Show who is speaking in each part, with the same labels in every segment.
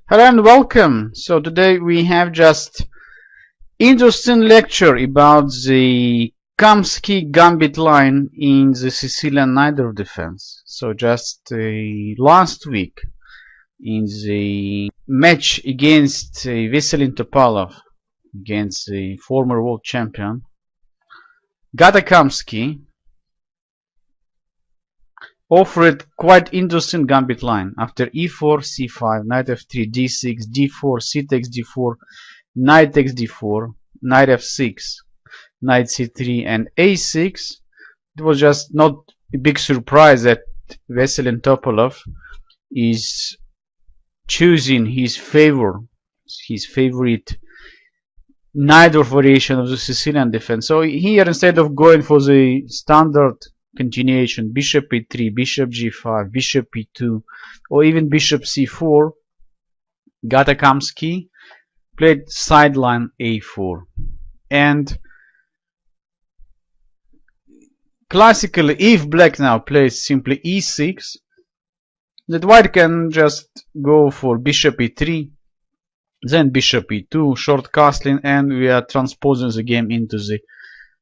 Speaker 1: Hello and welcome. So today we have just interesting lecture about the Kamsky Gambit line in the Sicilian Nidor defense. So just last week in the match against Veselin Topalov, against the former world champion, Kamsky offered quite interesting gambit line after e4, c5, knight f3, d6, d4, c takes d4, knight takes d4, knight f6, knight c3 and a6. It was just not a big surprise that Veselin Topalov is choosing his favorite Nidor variation of the Sicilian defense. So here, instead of going for the standard continuation, bishop e3, bishop g5, bishop e2, or even bishop c4, Kamsky played sideline a4. And classically, if black now plays simply e6, that white can just go for bishop e3, then bishop e2, short castling, and we are transposing the game into the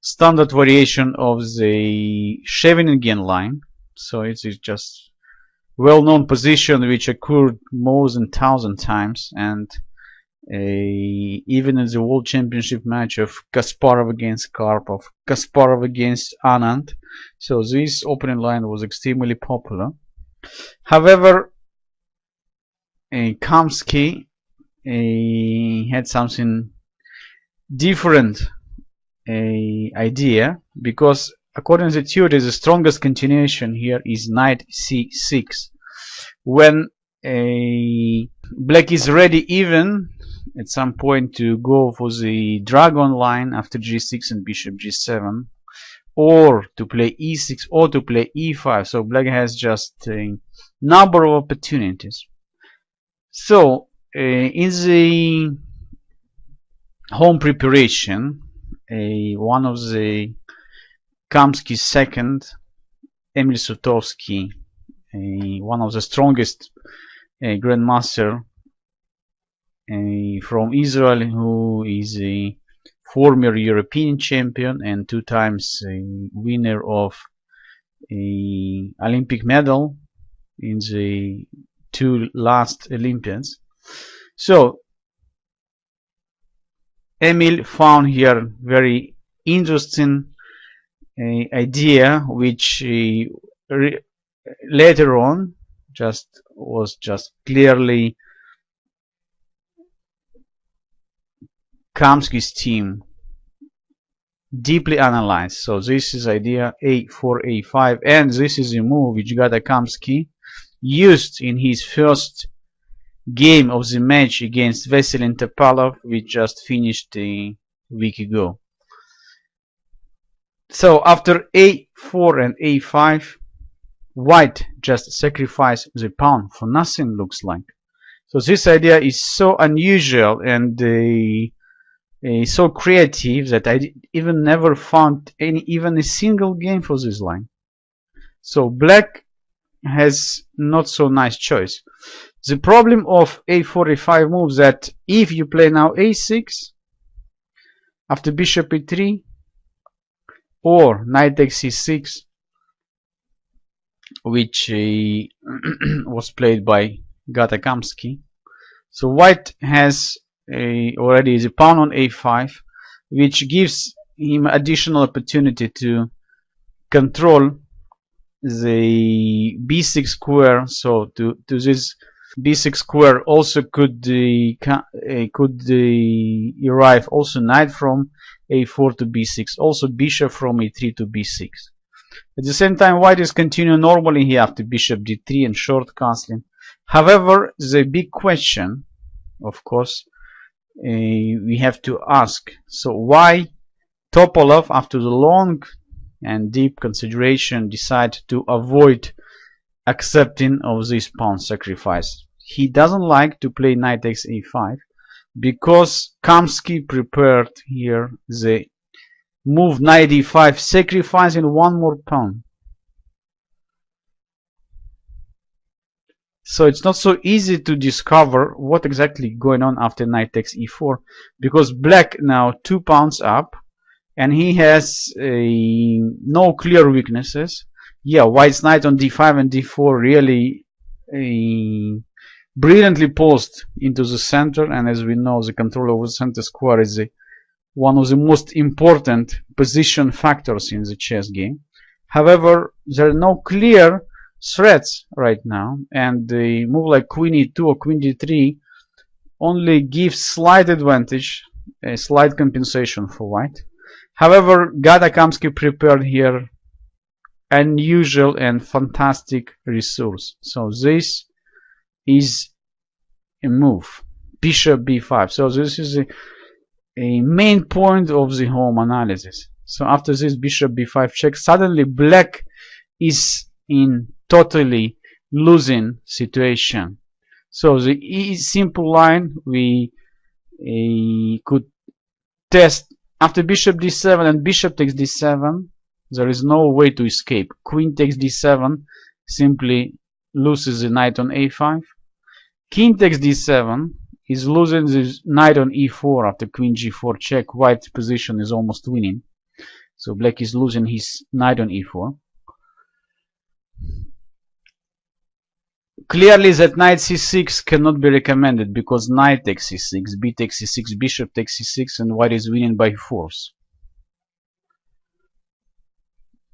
Speaker 1: standard variation of the Scheveningen line. So it is just well-known position which occurred more than 1,000 times, and even in the World Championship match of Kasparov against Karpov, Kasparov against Anand. So this opening line was extremely popular. However, Kamsky had something different idea, because according to the theory, the strongest continuation here is knight c6. When black is ready even at some point to go for the dragon line after g6 and bishop g7, or to play e6 or to play e5. So black has just a number of opportunities. So in the home preparation, one of the Kamsky's second, Emil Sutovsky, one of the strongest grandmaster from Israel, who is a former European champion and 2 times winner of a Olympic medal in the 2 last Olympiads. So Emil found here very interesting idea, which later on was clearly Kamsky's team deeply analyzed. So this is idea a4, a5, and this is a move which Kamsky used in his first game of the match against Veselin Topalov, which just finished a week ago. So after a4 and a5, white just sacrificed the pawn for nothing, looks like. So this idea is so unusual and so creative that I even never found even a single game for this line. So black has not so nice choice. The problem of a4, a5 moves that if you play now a6 after bishop e3 or knight takes c6, which was played by Kamsky, so white has already the pawn on a5, which gives him additional opportunity to control the b6 square. So to this b6 square also could arrive also knight from a4 to b6, also bishop from a3 to b6. At the same time, white is continuing normally here after bishop d3 and short castling. However, the big question, of course, we have to ask, so why Topalov, after the long and deep consideration, decided to avoid accepting of this pawn sacrifice? He doesn't like to play knight takes a5 because Kamsky prepared here the move knight e5, sacrificing one more pawn. So it's not so easy to discover what exactly going on after knight takes e4, because black now 2 pawns up and he has no clear weaknesses. Yeah, white's knight on d5 and d4 really brilliantly posed into the center, and as we know, the control over the center square is one of the most important position factors in the chess game. However, there are no clear threats right now, and the move like queen e2 or queen d3 only gives slight advantage, a slight compensation for white. However, Kamsky prepared here unusual and fantastic resource. So this is a move, bishop b5. So this is a main point of the home analysis. So after this bishop b5 check, suddenly black is in totally losing situation. So the simple line we could test after bishop d7 and bishop takes d7. There is no way to escape. Queen takes d7 simply loses the knight on a5. King takes d7 is losing the knight on e4 after queen g4 check. White's position is almost winning. So black is losing his knight on e4. Clearly that knight c6 cannot be recommended because knight takes c6, b takes c6, bishop takes c6, and white is winning by force.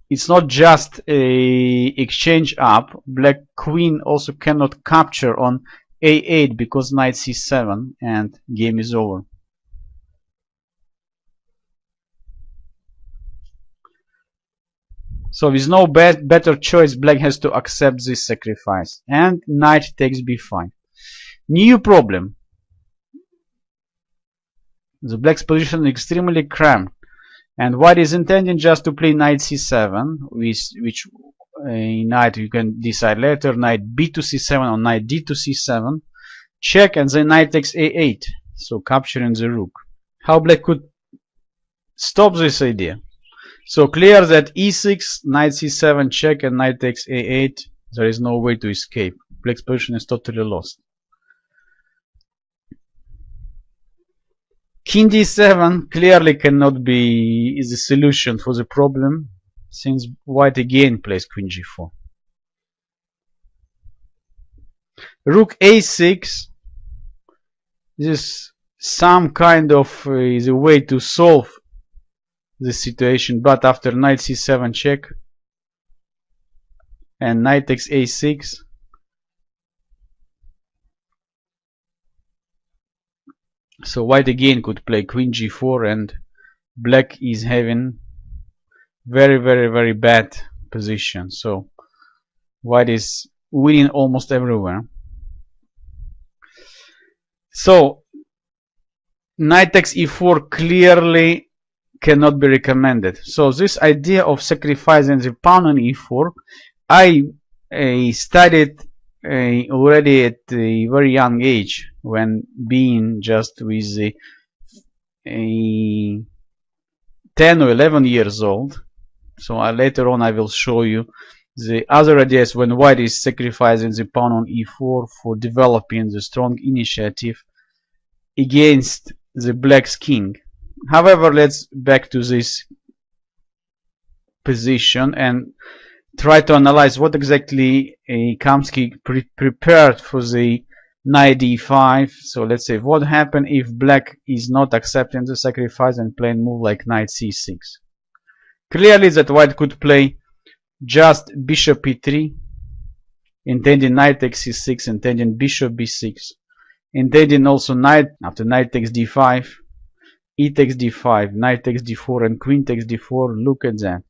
Speaker 1: It's not just a exchange up. Black queen also cannot capture on a8 because knight c7 and game is over. So with no better choice, black has to accept this sacrifice, and knight takes b5. New problem. The black's position is extremely cramped, and white is intending just to play knight c7, which knight you can decide later, knight b to c7 or knight d to c7, check, and then knight takes a8, so capturing the rook. How black could stop this idea? So clear that e6, knight c7 check, and knight takes a8, there is no way to escape. Black's position is totally lost. King d7 clearly cannot be the solution for the problem, since white again plays queen g4. Rook a6, this is some kind of the way to solve the situation, but after knight c7 check and knight takes a6, so white again could play queen g4, and black is having very bad position. So white is winning almost everywhere. So knight takes e4 clearly cannot be recommended. So this idea of sacrificing the pawn on e4, I studied already at a very young age, when being just with 10 or 11 years old. So later on I will show you the other ideas when white is sacrificing the pawn on e4 for developing the strong initiative against the black's king. However, let's back to this position and try to analyze what exactly Kamsky prepared for the knight d5. So let's say what happened if black is not accepting the sacrifice and playing move like knight c6. Clearly that white could play just bishop e3, intending knight takes c6, intending bishop b6, intending also knight after knight takes d5, e takes d5, knight takes d4, and queen takes d4. Look at that.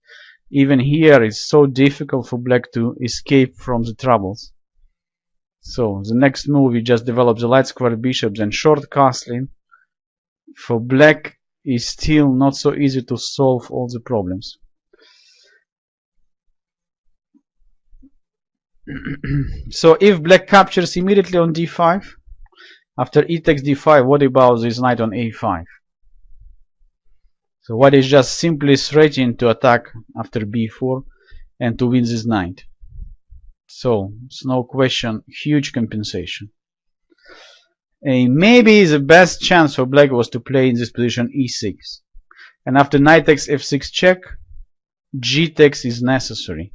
Speaker 1: Even here it's so difficult for black to escape from the troubles. So the next move, you just develop the light square bishops and short castling. For black is still not so easy to solve all the problems. So if black captures immediately on d5, after e takes d5, what about this knight on a5? So white is just simply threatening to attack after b4 and to win this knight. So it's no question, huge compensation. Maybe the best chance for black was to play in this position e6. And after knight takes f6 check, g takes is necessary.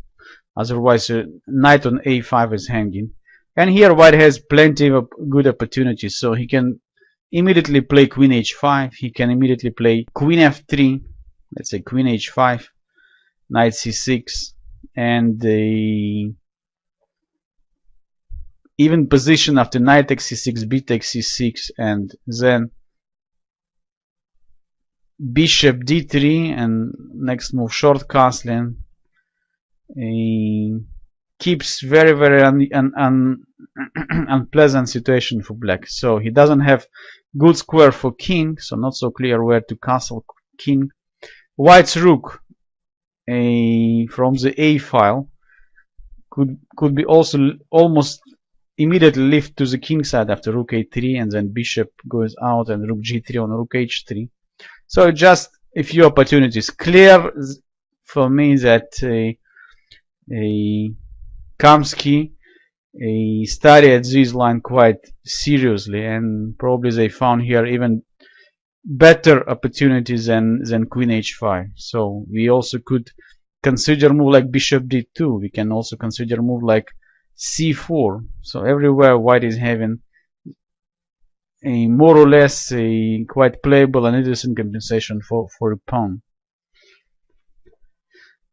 Speaker 1: Otherwise, knight on a5 is hanging. And here white has plenty of good opportunities. So he can immediately play queen h5. He can immediately play queen f3. Let's say queen h5, knight c6, and the even position after knight takes c6, b takes c6, and then bishop d3, and next move short castling. Keeps very unpleasant situation for black. So he doesn't have good square for king, so not so clear where to castle king. White's rook from the a file could be also almost immediately lift to the king side after rook a3, and then bishop goes out and rook g3 on rook h3. So just a few opportunities. Clear for me that Kamsky studied this line quite seriously, and probably they found here even better opportunities than queen h5. So we also could consider move like bishop d2. We can also consider move like c4. So everywhere white is having a more or less a quite playable and interesting compensation for a pawn.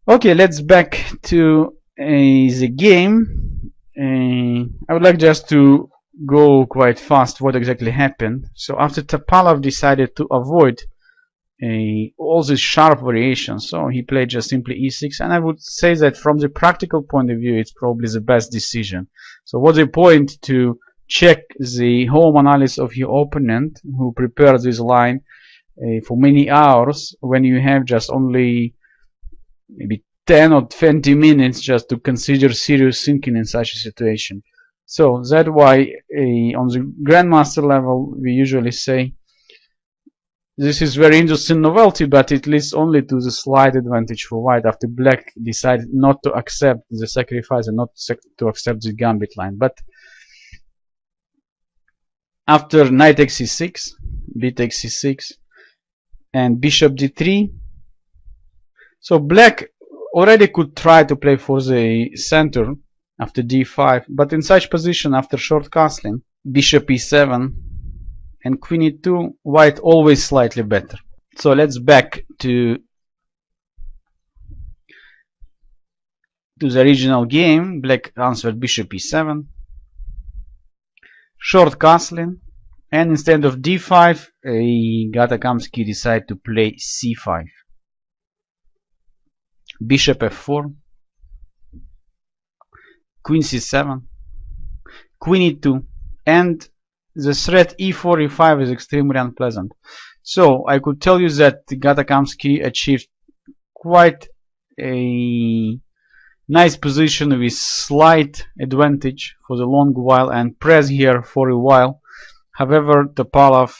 Speaker 1: Okay, let's back to the game. I would like just to go quite fast what exactly happened. So after Topalov decided to avoid all these sharp variations, so he played just simply e6, and I would say that from the practical point of view it's probably the best decision. So what's the point to check the home analysis of your opponent who prepared this line for many hours when you have just only maybe 10 or 20 minutes just to consider serious thinking in such a situation? So that's why on the grandmaster level we usually say this is very interesting novelty, but it leads only to the slight advantage for white after black decided not to accept the sacrifice and not to accept the gambit line. But after knight takes c6, b takes c6, and bishop d3, so black already could try to play for the center after d5, but in such position after short castling, bishop e7 and queen e2, white always slightly better. So let's back to the original game. Black answered bishop e7, short castling, and instead of d5, Kamsky decided to play c5. Bishop f4, queen c7, queen e2, and the threat e4, e5 is extremely unpleasant. So I could tell you that Kamsky achieved quite a nice position with slight advantage for the long while and press here for a while. However, Topalov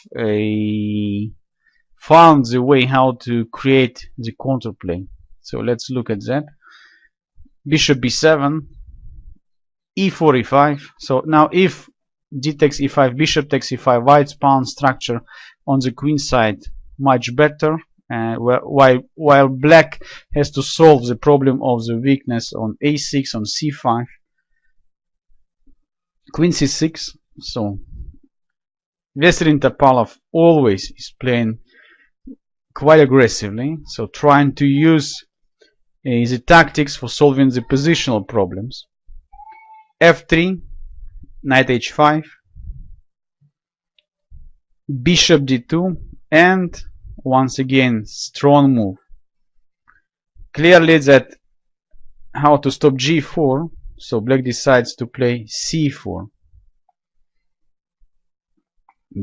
Speaker 1: found the way how to create the counterplay. So let's look at that. Bishop b7, e4, e5. So now if d takes e5, bishop takes e5, white's pawn structure on the queen side much better, while black has to solve the problem of the weakness on a6, on c5, queen c6. So Veselin Topalov always is playing quite aggressively, so trying to use the tactics for solving the positional problems. f3, knight h5, bishop d2, and once again strong move. Clearly that how to stop g4, so black decides to play c4.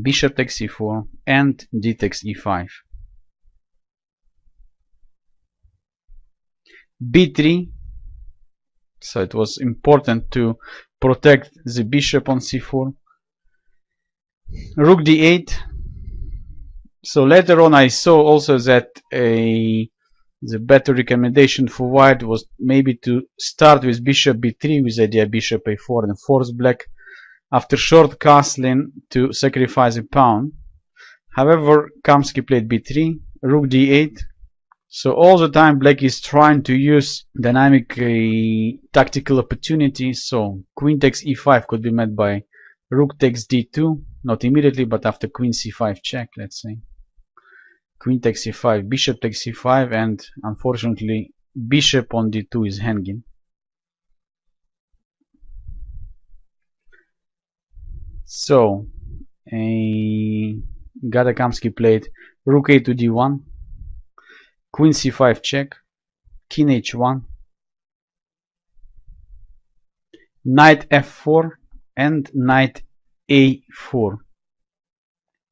Speaker 1: Bishop takes e4 and d takes e5. b3, so it was important to protect the bishop on c4. Rook d8. So later on I saw also that The better recommendation for white was maybe to start with bishop b3 with idea bishop a4 and force black after short castling to sacrifice a pawn. However, Kamsky played b3, rook d8. So all the time black is trying to use dynamic tactical opportunities. So queen takes e5 could be met by rook takes d2, not immediately but after queen c5 check, let's say. Queen takes c5, bishop takes c5, and unfortunately bishop on d2 is hanging. So Kamsky played rook a to d1, queen c5 check, king h1, knight f4 and knight a4.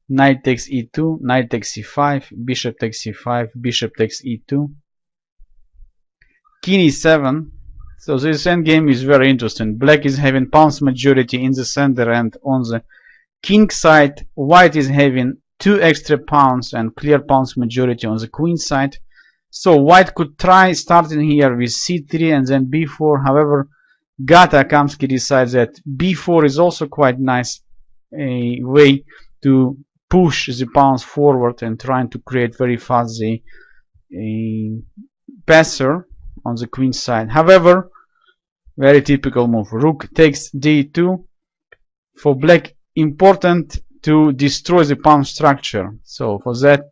Speaker 1: Knight takes e2, knight takes c5, bishop takes c5, bishop takes e2, king e7. So this endgame is very interesting. Black is having pawns majority in the center and on the king side. White is having 2 extra pawns and clear pawns majority on the queen side. So white could try starting here with c3 and then b4. However, Kamsky decides that b4 is also quite nice a way to push the pawns forward and trying to create very fast the passer on the queen side. However, very typical move. Rook takes d2. For black, important to destroy the pawn structure. So for that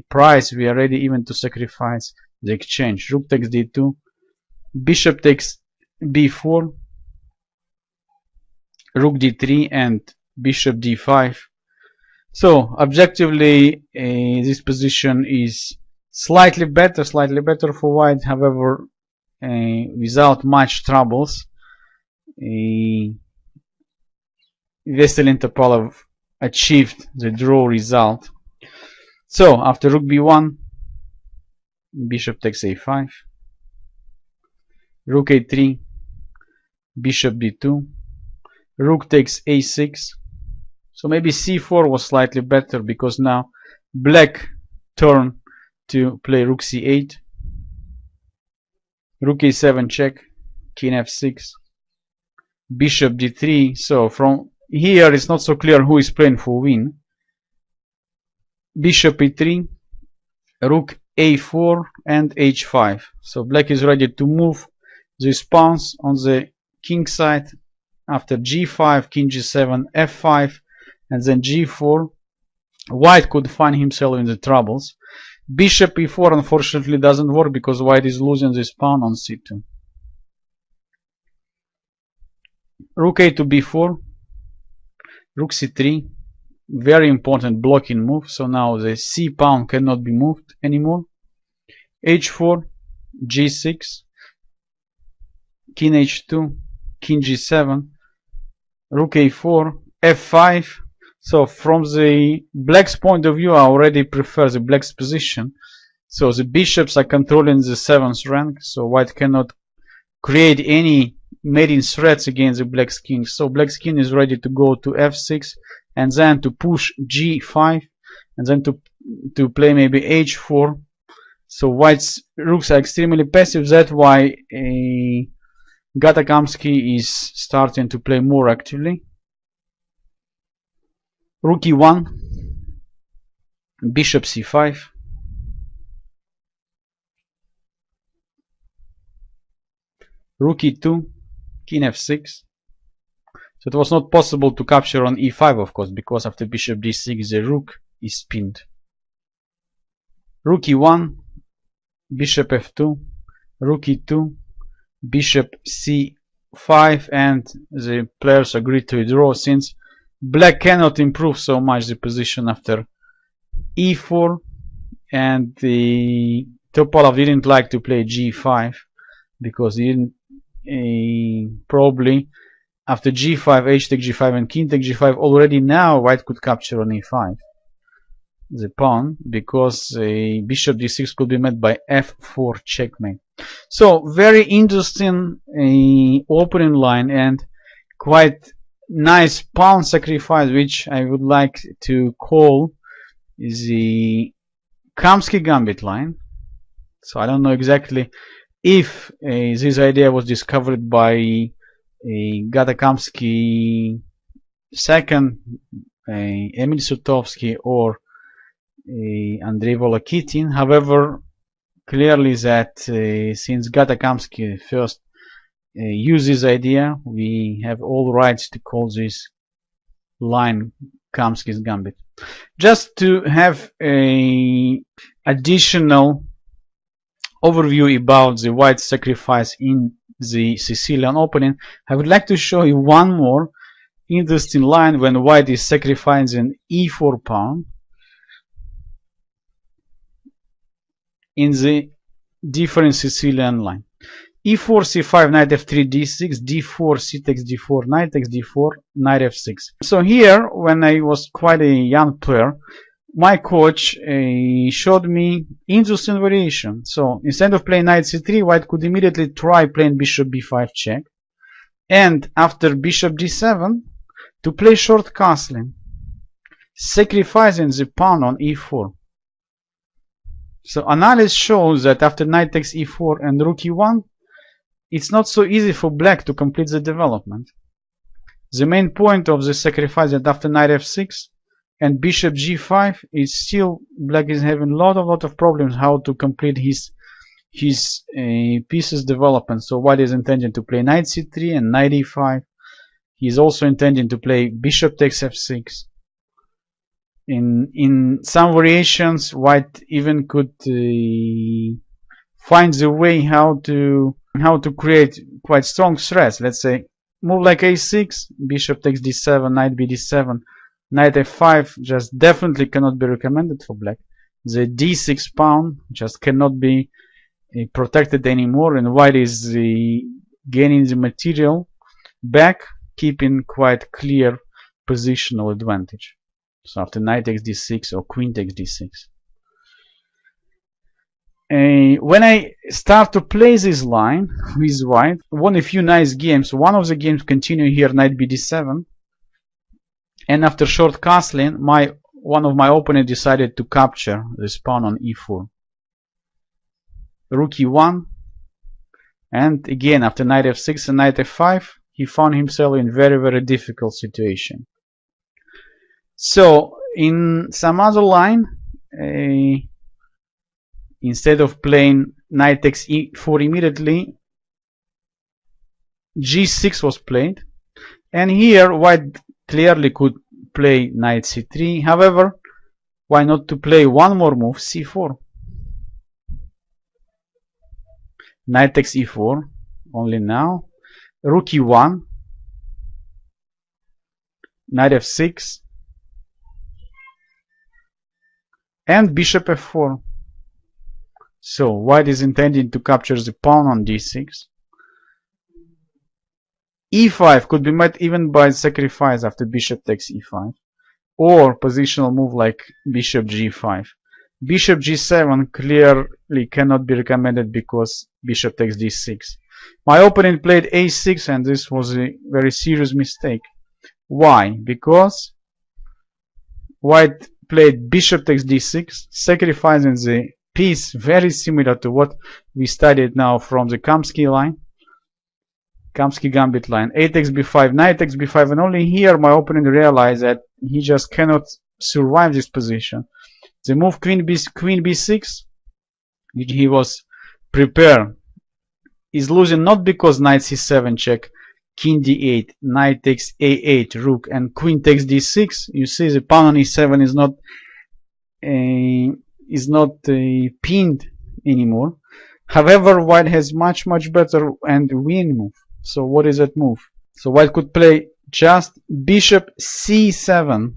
Speaker 1: price, we are ready even to sacrifice the exchange. Rook takes d2. Bishop takes b4. Rook d3 and bishop d5. So objectively, this position is slightly better for white. However, without much troubles, Vesselin Topalov achieved the draw result. So after rook b1, bishop takes a5, rook a3, bishop d2, rook takes a6. So maybe c4 was slightly better because now black turn to play rook c8, rook a7 check, king f6, bishop d3. So from here it's not so clear who is playing for win. Bishop e3, rook a4 and h5. So black is ready to move these pawns on the king side. After g5, king g7, f5, and then g4. White could find himself in the troubles. Bishop e4 unfortunately doesn't work because white is losing this pawn on c2. Rook a to b4, rook c3, very important blocking move. So now the c pawn cannot be moved anymore. h4, g6, king h2, king g7, rook a4, f5. So from the black's point of view, I already prefer the black's position. So the bishops are controlling the 7th rank, so white cannot create any mating threats against the black's king. So black's king is ready to go to f6 and then to push g5 and then to play maybe h4. So white's rooks are extremely passive. That's why Kamsky is starting to play more actively. Rook e1, bishop c5, rook e2, king f6. So it was not possible to capture on e5, of course, because after bishop d6 the rook is pinned. Rook e1, bishop f2, rook e2, bishop c5, and the players agreed to withdraw since black cannot improve so much the position after e4, and the Topalov didn't like to play g5 because he didn't probably after g5, h take g5 and king take g5 already now white could capture on e5 the pawn because bishop d6 could be met by f4 checkmate. So very interesting opening line and quite nice pawn sacrifice, which I would like to call the Kamsky Gambit line. So I don't know exactly if this idea was discovered by Kamsky second, Emil Sutovsky, or Andrei Volokitin. However, clearly that since Kamsky first used this idea, we have all rights to call this line Kamsky's Gambit. Just to have a additional overview about the white sacrifice in the Sicilian opening, I would like to show you one more interesting line when white is sacrificing e4 pawn in the different Sicilian line. e4, c5, knight f3, d6, d4, c takes d4, knight takes d4, knight f6. So here, when I was quite a young player, my coach showed me interesting variation. So instead of playing knight c3, white could immediately try playing bishop b5 check, and after bishop d7 to play short castling, sacrificing the pawn on e4. So analysis shows that after knight takes e4 and rook e1, it's not so easy for black to complete the development. The main point of the sacrifice that after knight f6 and bishop g5 is still black is having a lot of problems how to complete his pieces development. So white is intending to play knight c3 and knight e5. He's also intending to play bishop takes f6. In some variations, white even could find the way how to create quite strong threats. Let's say move like a6, bishop takes d7, knight bd7, knight f5 just definitely cannot be recommended for black. The d6 pawn just cannot be protected anymore, and white is gaining the material back, keeping quite clear positional advantage. So after knight takes d6 or queen takes d6. When I start to play this line with white, won a few nice games. One of the games continue here, knight bd7, and after short castling, one of my opponents decided to capture this pawn on e4. Rook e1, and again after knight f6 and knight f5, he found himself in very difficult situation. So in some other line, instead of playing knight takes e4 immediately, g6 was played, and here white clearly could play knight c3. However, why not to play one more move, c4? Knight takes e4 only now, rook e1, knight f6, and bishop f4. So white is intending to capture the pawn on d6. e5 could be met even by sacrifice after bishop takes e5, or positional move like bishop g5. Bishop g7 clearly cannot be recommended because bishop takes d6. My opponent played a6, and this was a very serious mistake. Why? Because white played bishop takes d6, sacrificing the piece very similar to what we studied now from the Kamsky line, Kamsky Gambit line. A takes b5, knight takes b5, and only here my opponent realized that he just cannot survive this position. The move queen b6, which he was prepared, is losing not because knight c7 check, king d8, knight takes a8, rook, and queen takes d6. You see the pawn on e7 is not pinned anymore. However, white has much better and win move. So what is that move? So white could play just bishop c7.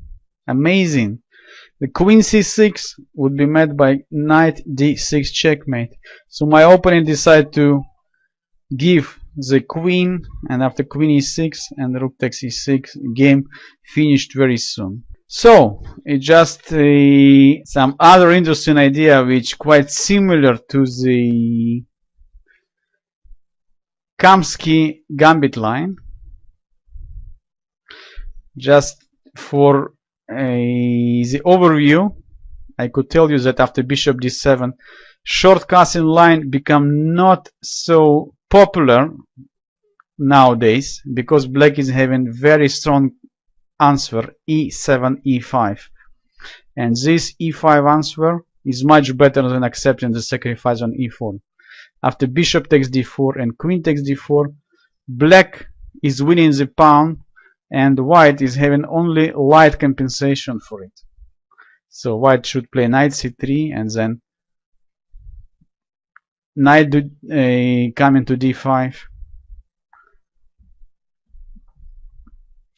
Speaker 1: Amazing. The queen c6 would be met by knight d6 checkmate. So my opponent decided to give the queen, and after queen e6 and rook takes e6, game finished very soon. So it's just some other interesting idea which quite similar to the Kamsky Gambit line. Just for the overview, I could tell you that after bishop d7, short castle line become not so popular nowadays, because black is having very strong answer e7, e5, and this e5 answer is much better than accepting the sacrifice on e4. After bishop takes d4 and queen takes d4, black is winning the pawn, and white is having only light compensation for it. So white should play knight c3 and then knight coming to d5.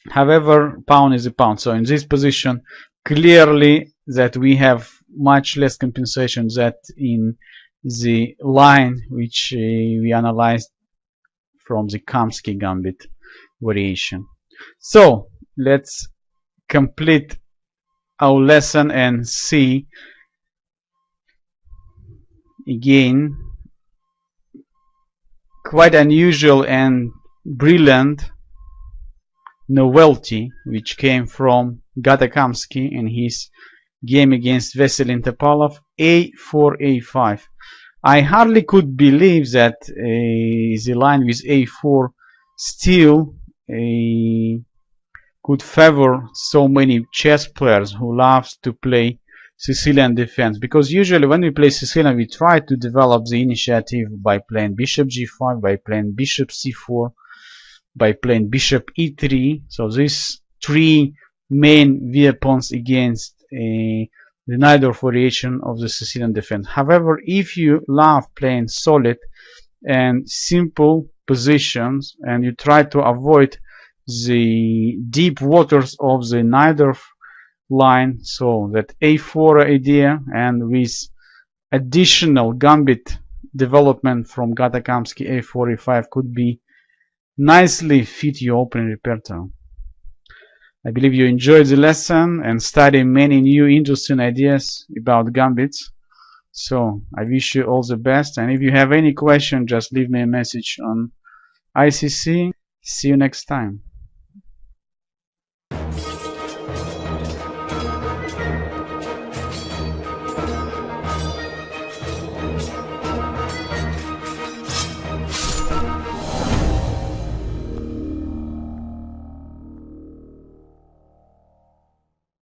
Speaker 1: However, pawn is a pawn, so in this position clearly that we have much less compensation than in the line which we analyzed from the Kamsky Gambit variation. So let's complete our lesson and see again quite unusual and brilliant novelty which came from Kamsky in his game against Vasily Topalov, a4 a5. I hardly could believe that the line with a4 still could favor so many chess players who loves to play Sicilian defense, because usually when we play Sicilian we try to develop the initiative by playing bishop g5, by playing bishop c4, by playing bishop e3. So these three main weapons against the Najdorf variation of the Sicilian defense. However, if you love playing solid and simple positions and you try to avoid the deep waters of the Najdorf line, so that a4 idea and with additional gambit development from Kamsky, a4 a5 could be nicely fit your opening repertoire. I believe you enjoyed the lesson and studied many new interesting ideas about gambits. So I wish you all the best, and if you have any question, just leave me a message on ICC. See you next time.